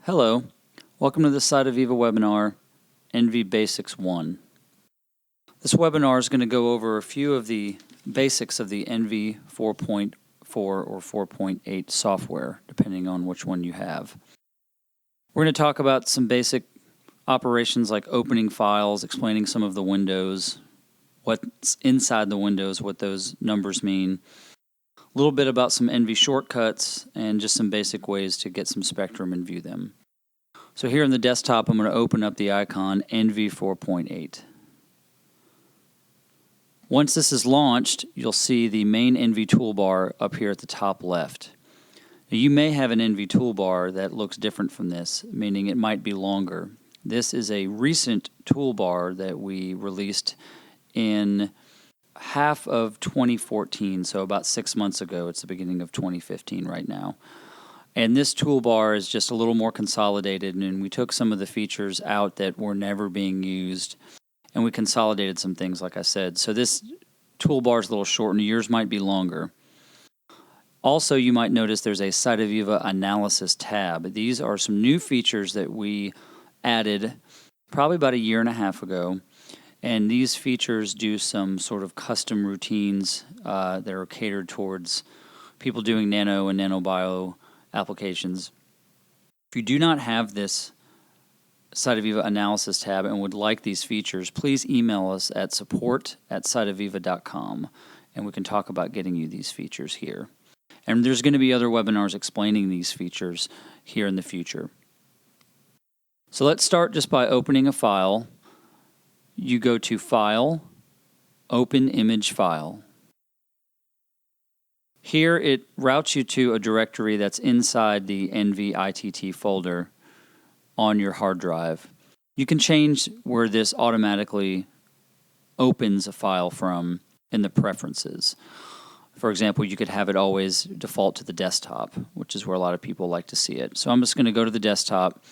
Hello, welcome to the CytoViva webinar, ENVI Basics 1. This webinar is going to go over a few of the basics of the ENVI 4.4 or 4.8 software, depending on which one you have. We're going to talk about some basic operations like opening files, explaining some of the windows, what's inside the windows, what those numbers mean, a little bit about some ENVI shortcuts, and just some basic ways to get some Spectrum and view them. So here on the desktop, I'm going to open up the icon ENVI 4.8. Once this is launched, you'll see the main ENVI toolbar up here at the top left. Now, you may have an ENVI toolbar that looks different from this, meaning it might be longer. This is a recent toolbar that we released in half of 2014, so about 6 months ago. It's the beginning of 2015 right now. And this toolbar is just a little more consolidated, and we took some of the features out that were never being used, and we consolidated some things, like I said. So this toolbar is a little shortened. Yours might be longer. Also, you might notice there's a CytoViva Analysis tab. These are some new features that we added probably about a year and a half ago. And these features do some sort of custom routines that are catered towards people doing nano and nanobio applications. If you do not have this CytoViva Analysis tab and would like these features, please email us at support@cytoviva.com and we can talk about getting you these features here. And there's going to be other webinars explaining these features here in the future. So let's start just by opening a file. You go to File, Open Image File. Here it routes you to a directory that's inside the ENVI ITT folder on your hard drive. You can change where this automatically opens a file from in the preferences. For example, you could have it always default to the desktop, which is where a lot of people like to see it. So I'm just going to go to the desktop.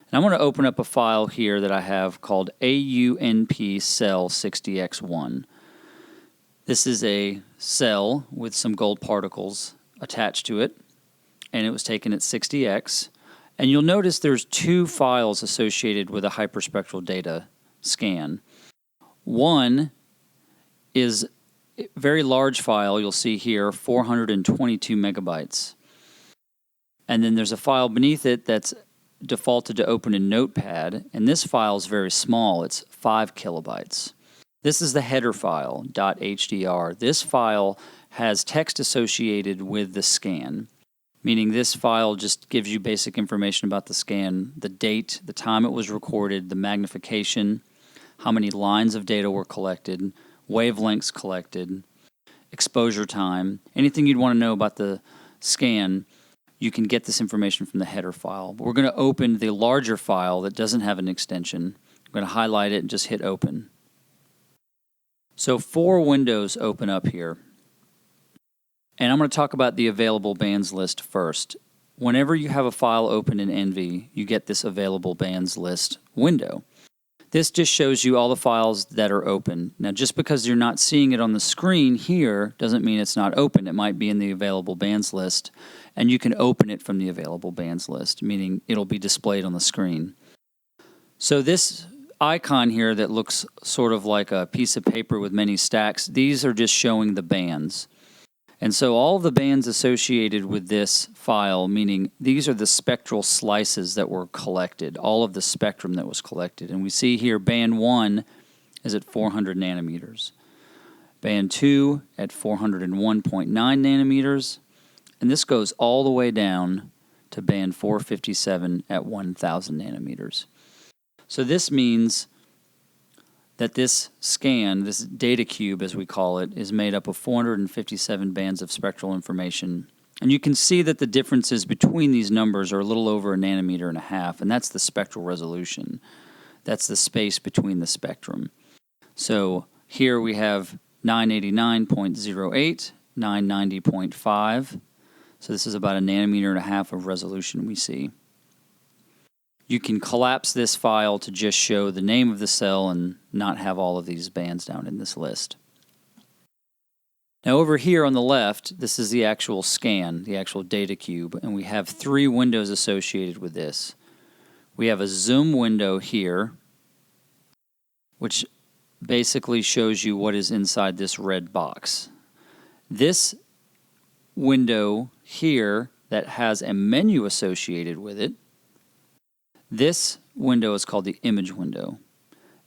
And I'm going to open up a file here that I have called AUNP cell 60x1. This is a cell with some gold particles attached to it, and it was taken at 60x. And you'll notice there's two files associated with a hyperspectral data scan. One is a very large file, you'll see here, 422 megabytes. And then there's a file beneath it that's defaulted to open in Notepad, and this file is very small. It's 5 kilobytes. This is the header file, .hdr. This file has text associated with the scan, meaning this file just gives you basic information about the scan, the date, the time it was recorded, the magnification, how many lines of data were collected, wavelengths collected, exposure time, anything you'd want to know about the scan. You can get this information from the header file. But we're going to open the larger file that doesn't have an extension. I'm going to highlight it and just hit open. So 4 windows open up here. And I'm going to talk about the available bands list first. Whenever you have a file open in ENVI, you get this available bands list window. This just shows you all the files that are open. Now, just because you're not seeing it on the screen here doesn't mean it's not open. It might be in the available bands list, and you can open it from the available bands list, meaning it'll be displayed on the screen. So this icon here that looks sort of like a piece of paper with many stacks, these are just showing the bands. And so all of the bands associated with this file, meaning these are the spectral slices that were collected, all of the spectrum that was collected. And we see here band 1 is at 400 nanometers, band 2 at 401.9 nanometers, and this goes all the way down to band 457 at 1000 nanometers. So this means that this scan, this data cube as we call it, is made up of 457 bands of spectral information. And you can see that the differences between these numbers are a little over a nanometer and a half, and that's the spectral resolution. That's the space between the spectrum. So here we have 989.08, 990.5. So this is about a nanometer and a half of resolution we see. You can collapse this file to just show the name of the cell and not have all of these bands down in this list. Now over here on the left, this is the actual scan, the actual data cube, and we have 3 windows associated with this. We have a zoom window here, which basically shows you what is inside this red box. This window here that has a menu associated with it, this window is called the image window.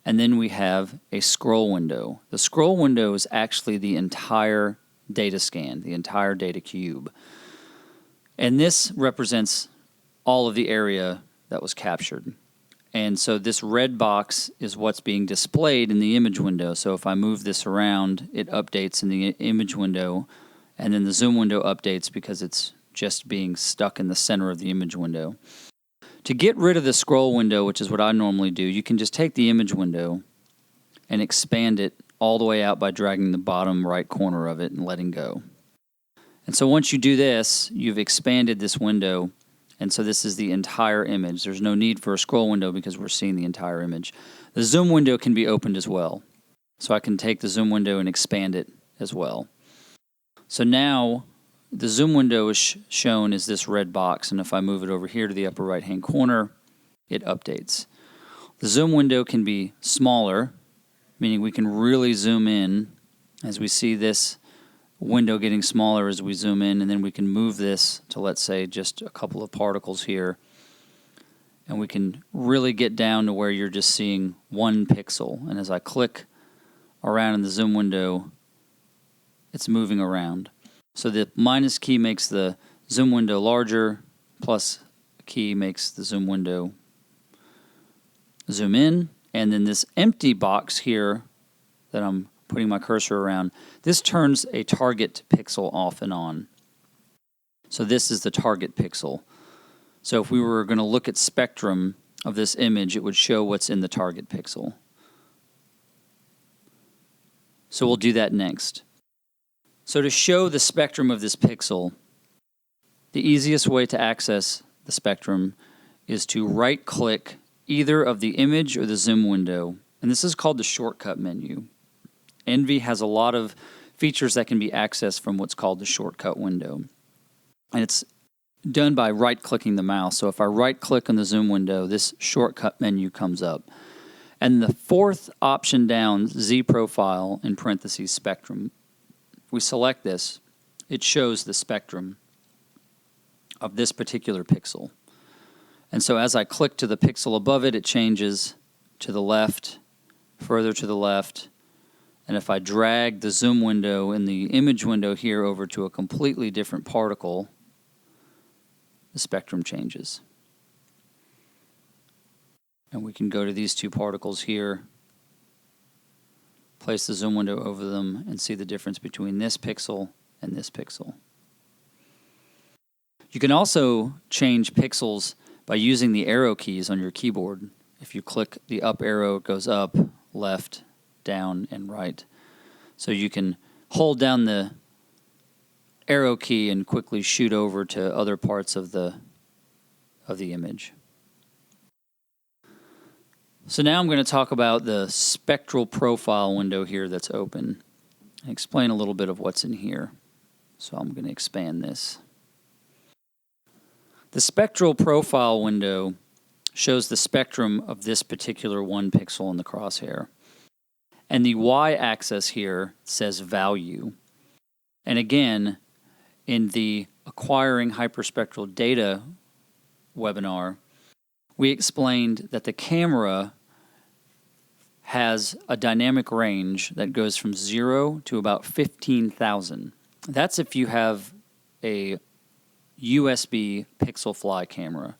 And then we have a scroll window. The scroll window is actually the entire data scan, the entire data cube. And this represents all of the area that was captured. And so this red box is what's being displayed in the image window. So if I move this around, it updates in the image window, and then the zoom window updates because it's just being stuck in the center of the image window. To get rid of the scroll window, which is what I normally do, you can just take the image window and expand it all the way out by dragging the bottom right corner of it and letting go. And so once you do this, you've expanded this window, and so this is the entire image. There's no need for a scroll window because we're seeing the entire image. The zoom window can be opened as well. So I can take the zoom window and expand it as well. So now the zoom window is shown as this red box, and if I move it over here to the upper right-hand corner, it updates. The zoom window can be smaller, meaning we can really zoom in as we see this window getting smaller as we zoom in, and then we can move this to, let's say, just a couple of particles here, and we can really get down to where you're just seeing one pixel. And as I click around in the zoom window, it's moving around. So the minus key makes the zoom window larger, plus key makes the zoom window zoom in, and then this empty box here that I'm putting my cursor around, this turns a target pixel off and on. So this is the target pixel. So if we were going to look at spectrum of this image, it would show what's in the target pixel. So we'll do that next. So to show the spectrum of this pixel, the easiest way to access the spectrum is to right-click either of the image or the zoom window, and this is called the shortcut menu. ENVI has a lot of features that can be accessed from what's called the shortcut window, and it's done by right-clicking the mouse. So if I right-click on the zoom window, this shortcut menu comes up. And the fourth option down, Z profile, in parentheses, spectrum, we select this, it shows the spectrum of this particular pixel. And so as I click to the pixel above it, it changes to the left, further to the left. And if I drag the zoom window and the image window here over to a completely different particle, the spectrum changes. And we can go to these two particles here, place the zoom window over them, and see the difference between this pixel and this pixel. You can also change pixels by using the arrow keys on your keyboard. If you click the up arrow, it goes up, left, down, and right. So you can hold down the arrow key and quickly shoot over to other parts of the image. So now I'm going to talk about the spectral profile window here that's open and explain a little bit of what's in here. So I'm going to expand this. The spectral profile window shows the spectrum of this particular one pixel in the crosshair. And the y-axis here says value. And again, in the Acquiring Hyperspectral Data webinar, we explained that the camera has a dynamic range that goes from 0 to about 15,000. That's if you have a USB Pixelfly camera.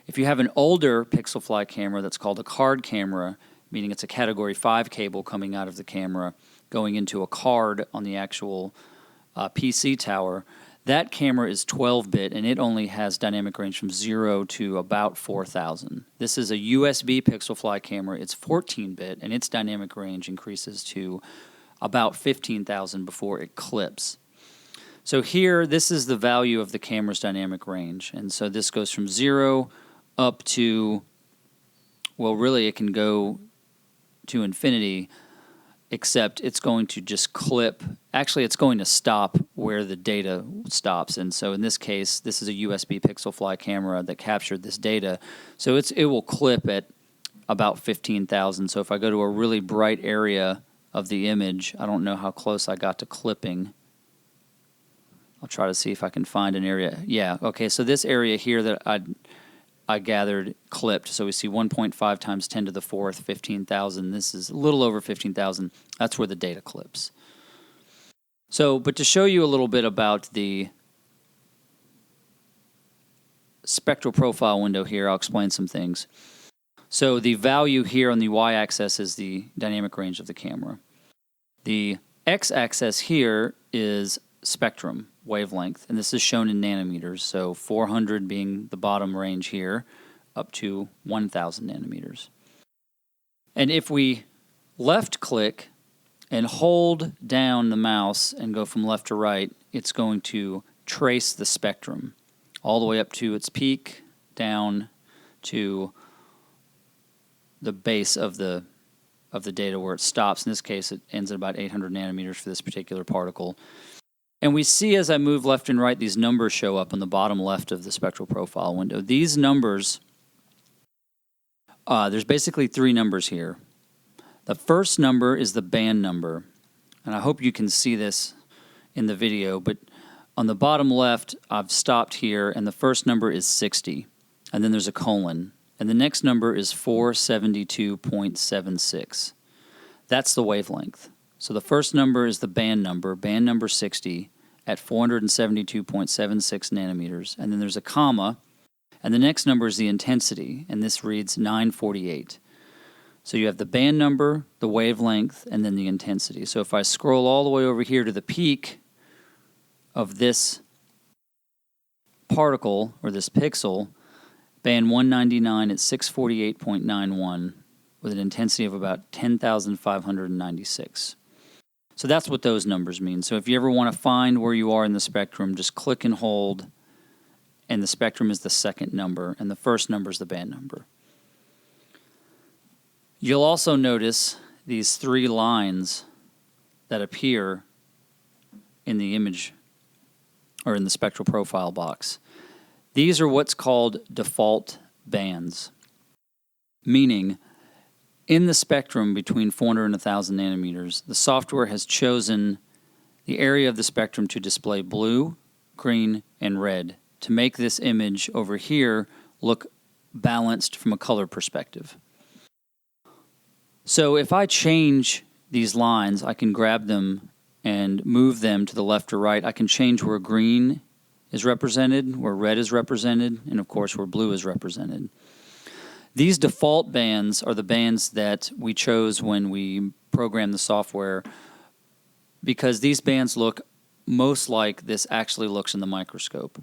If you have an older Pixelfly camera that's called a card camera, meaning it's a Category 5 cable coming out of the camera, going into a card on the actual PC tower, that camera is 12-bit, and it only has dynamic range from 0 to about 4,000. This is a USB Pixelfly camera. It's 14-bit, and its dynamic range increases to about 15,000 before it clips. So here, this is the value of the camera's dynamic range. And so this goes from 0 up to, well, really it can go to infinity, except it's going to just clip actually it's going to stop where the data stops. And so in this case, this is a USB Pixelfly camera that captured this data. So it will clip at about 15,000. So if I go to a really bright area of the image, I don't know how close I got to clipping. I'll try to see if I can find an area. Yeah, okay, so this area here that I gathered clipped. So we see 1.5 times 10 to the fourth, 15,000. This is a little over 15,000. That's where the data clips. So, but to show you a little bit about the spectral profile window here, I'll explain some things. So the value here on the y-axis is the dynamic range of the camera. The x-axis here is spectrum, wavelength, and this is shown in nanometers, so 400 being the bottom range here, up to 1,000 nanometers. And if we left-click and hold down the mouse and go from left to right, it's going to trace the spectrum all the way up to its peak, down to the base of the data where it stops. In this case, it ends at about 800 nanometers for this particular particle. And we see as I move left and right, these numbers show up on the bottom left of the spectral profile window. These numbers, there's basically three numbers here. The first number is the band number, and I hope you can see this in the video, but on the bottom left, I've stopped here, and the first number is 60, and then there's a colon, and the next number is 472.76. That's the wavelength. So the first number is the band number 60, at 472.76 nanometers, and then there's a comma, and the next number is the intensity, and this reads 948. So you have the band number, the wavelength, and then the intensity. So if I scroll all the way over here to the peak of this particle, or this pixel, band 199 at 648.91, with an intensity of about 10,596. So that's what those numbers mean. So if you ever want to find where you are in the spectrum, just click and hold, and the spectrum is the second number, and the first number is the band number. You'll also notice these three lines that appear in the image, or in the spectral profile box. These are what's called default bands, meaning in the spectrum between 400 and 1,000 nanometers, the software has chosen the area of the spectrum to display blue, green, and red to make this image over here look balanced from a color perspective. So if I change these lines, I can grab them and move them to the left or right. I can change where green is represented, where red is represented, and of course where blue is represented. These default bands are the bands that we chose when we programmed the software, because these bands look most like this actually looks in the microscope.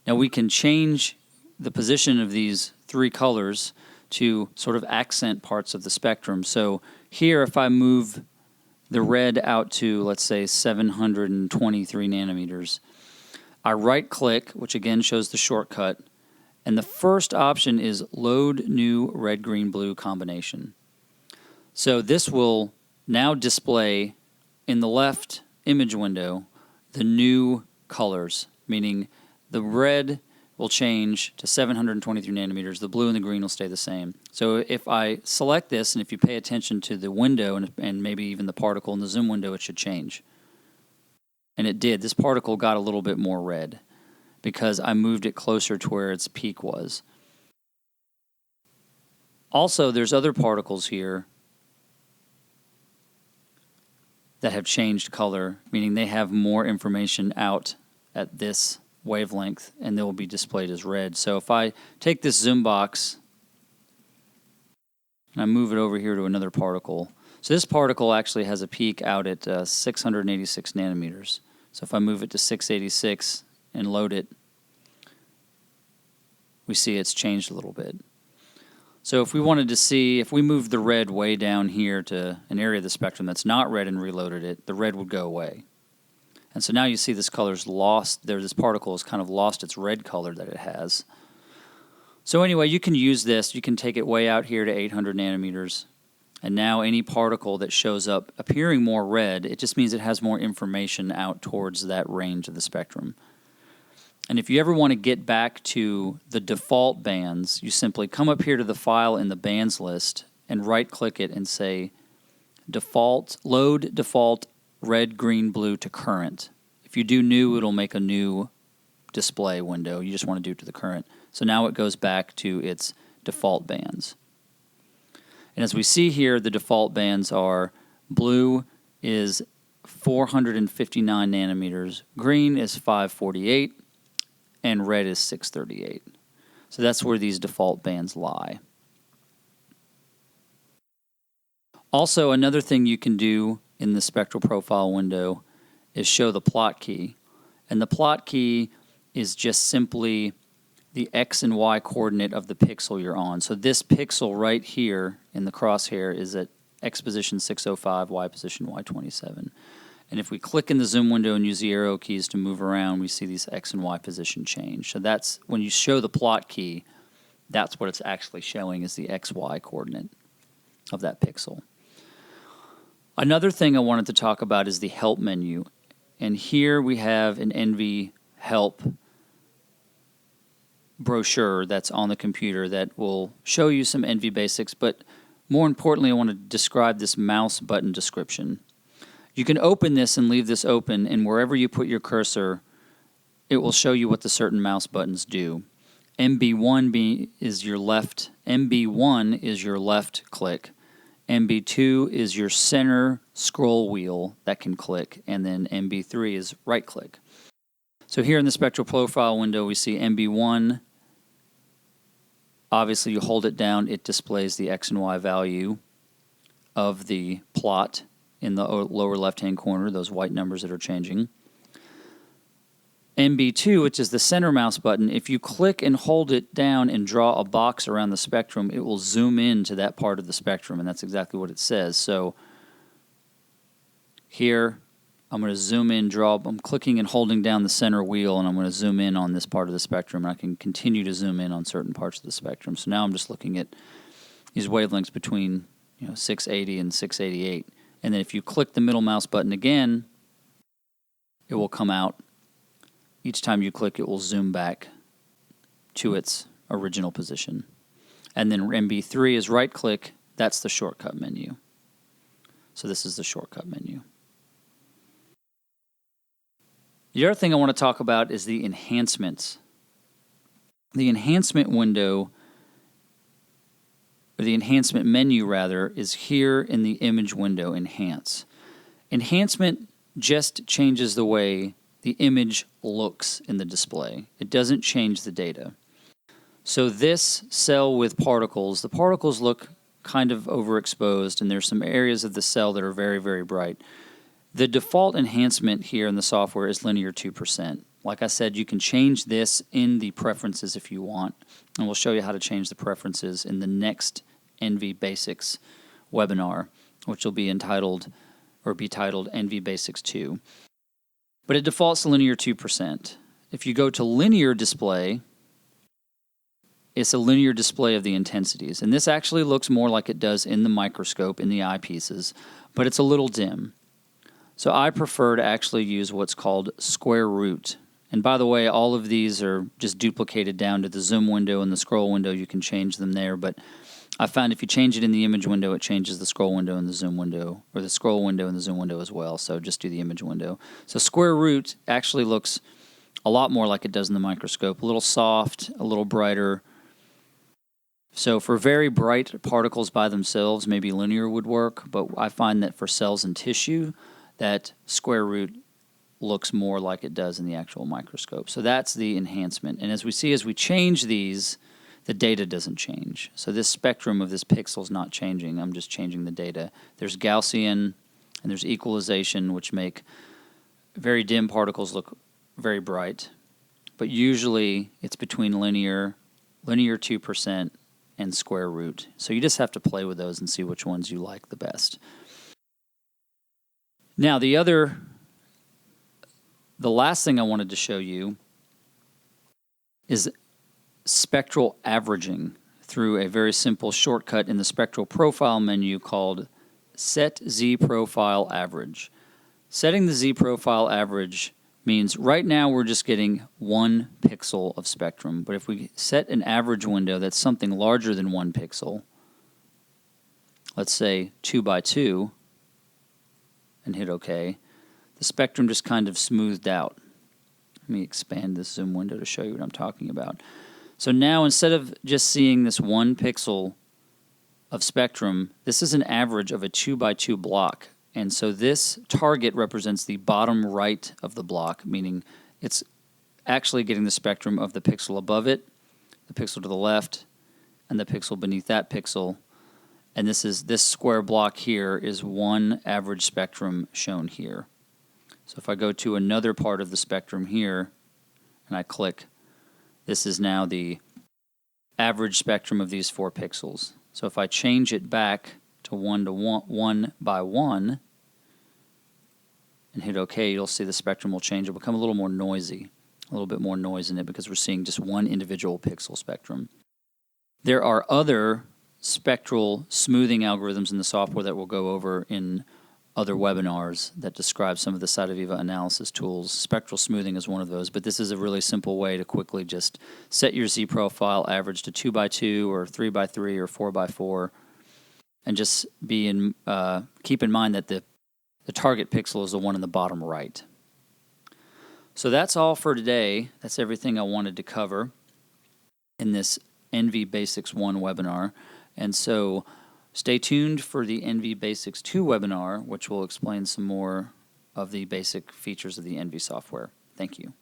Now we can change the position of these three colors to sort of accent parts of the spectrum. So here, if I move the red out to, let's say, 723 nanometers, I right-click, which again shows the shortcut, and the first option is Load New Red, Green, Blue Combination. So this will now display in the left image window the new colors, meaning the red will change to 723 nanometers, the blue and the green will stay the same. So if I select this, and if you pay attention to the window and maybe even the particle in the zoom window, it should change. And it did. This particle got a little bit more red because I moved it closer to where its peak was. Also, there's other particles here that have changed color, meaning they have more information out at this wavelength, and they will be displayed as red. So if I take this zoom box and I move it over here to another particle, so this particle actually has a peak out at 686 nanometers. So if I move it to 686 and load it, we see it's changed a little bit. So if we wanted to see, if we moved the red way down here to an area of the spectrum that's not red and reloaded it, the red would go away. And so now you see this color's lost, this particle has kind of lost its red color that it has. So anyway, you can use this, you can take it way out here to 800 nanometers, And now any particle that shows up appearing more red, it just means it has more information out towards that range of the spectrum. And if you ever want to get back to the default bands, you simply come up here to the file in the bands list and right-click it and say load default red, green, blue to current. If you do new, it'll make a new display window. You just want to do it to the current. So now it goes back to its default bands. And as we see here, the default bands are blue is 459 nanometers, green is 548, and red is 638. So that's where these default bands lie. Also, another thing you can do in the spectral profile window is show the plot key. And the plot key is just simply the X and Y coordinate of the pixel you're on. So this pixel right here in the crosshair is at X position 605, Y position Y27. And if we click in the zoom window and use the arrow keys to move around, we see these X and Y position change. So that's when you show the plot key, that's what it's actually showing is the XY coordinate of that pixel. Another thing I wanted to talk about is the help menu. And here we have an ENVI help brochure that's on the computer that will show you some ENVI basics, but more importantly, I want to describe this mouse button description. You can open this and leave this open, and wherever you put your cursor, it will show you what the certain mouse buttons do. MB1 is your left click. MB2 is your center scroll wheel that can click, and then MB3 is right click. So here in the spectral profile window, we see MB1. Obviously, you hold it down, it displays the X and Y value of the plot in the lower left-hand corner, those white numbers that are changing. MB2, which is the center mouse button, if you click and hold it down and draw a box around the spectrum, it will zoom in to that part of the spectrum, and that's exactly what it says. So here, I'm going to zoom in, I'm clicking and holding down the center wheel, and I'm going to zoom in on this part of the spectrum, and I can continue to zoom in on certain parts of the spectrum. So now I'm just looking at these wavelengths between 680 and 688. And then if you click the middle mouse button again, it will come out. Each time you click, it will zoom back to its original position. And then MB3 is right-click. That's the shortcut menu. So this is the shortcut menu. The other thing I want to talk about is the enhancements. The enhancement window, or the enhancement menu rather, is here in the image window, Enhance. Enhancement just changes the way the image looks in the display. It doesn't change the data. So this cell with particles, the particles look kind of overexposed, and there's some areas of the cell that are very, very bright. The default enhancement here in the software is linear 2%. Like I said, you can change this in the preferences if you want, and we'll show you how to change the preferences in the next ENVI Basics webinar, which will be titled ENVI Basics 2. But it defaults to linear 2%. If you go to linear display, it's a linear display of the intensities. And this actually looks more like it does in the microscope, in the eyepieces, but it's a little dim. So I prefer to actually use what's called square root. And by the way, all of these are just duplicated down to the zoom window and the scroll window. You can change them there, but I found if you change it in the image window, it changes the scroll window and the zoom window, or the scroll window and the zoom window as well. So just do the image window. So square root actually looks a lot more like it does in the microscope, a little soft, a little brighter. So for very bright particles by themselves, maybe linear would work, but I find that for cells and tissue, that square root looks more like it does in the actual microscope. So that's the enhancement. And as we see, as we change these, the data doesn't change. So this spectrum of this pixel is not changing. I'm just changing the data. There's Gaussian and there's equalization, which make very dim particles look very bright. But usually it's between linear 2%, and square root. So you just have to play with those and see which ones you like the best. Now the last thing I wanted to show you is spectral averaging. through a very simple shortcut in the Spectral Profile menu called Set Z Profile Average. Setting the Z Profile Average means right now we're just getting 1 pixel of spectrum, but if we set an average window that's something larger than 1 pixel, let's say 2 by 2, and hit OK, the spectrum just kind of smoothed out. Let me expand this zoom window to show you what I'm talking about. So now instead of just seeing this 1 pixel of spectrum, this is an average of a 2 by 2 block. And so this target represents the bottom right of the block, meaning it's actually getting the spectrum of the pixel above it, the pixel to the left, and the pixel beneath that pixel. And this square block here is 1 average spectrum shown here. So if I go to another part of the spectrum here, and I click, this is now the average spectrum of these 4 pixels. So if I change it back to 1 by 1, and hit OK, you'll see the spectrum will change. It'll become a little more noisy, a little bit more noise in it because we're seeing just 1 individual pixel spectrum. There are other spectral smoothing algorithms in the software that we'll go over in other webinars that describe some of the Side of Viva analysis tools. Spectral smoothing is one of those, but this is a really simple way to quickly just set your Z profile average to 2 by 2 or 3 by 3 or 4 by 4, and just keep in mind that the target pixel is the one in the bottom right. So that's all for today. That's everything I wanted to cover in this ENVI Basics 1 webinar. And so stay tuned for the ENVI Basics 2 webinar, which will explain some more of the basic features of the ENVI software. Thank you.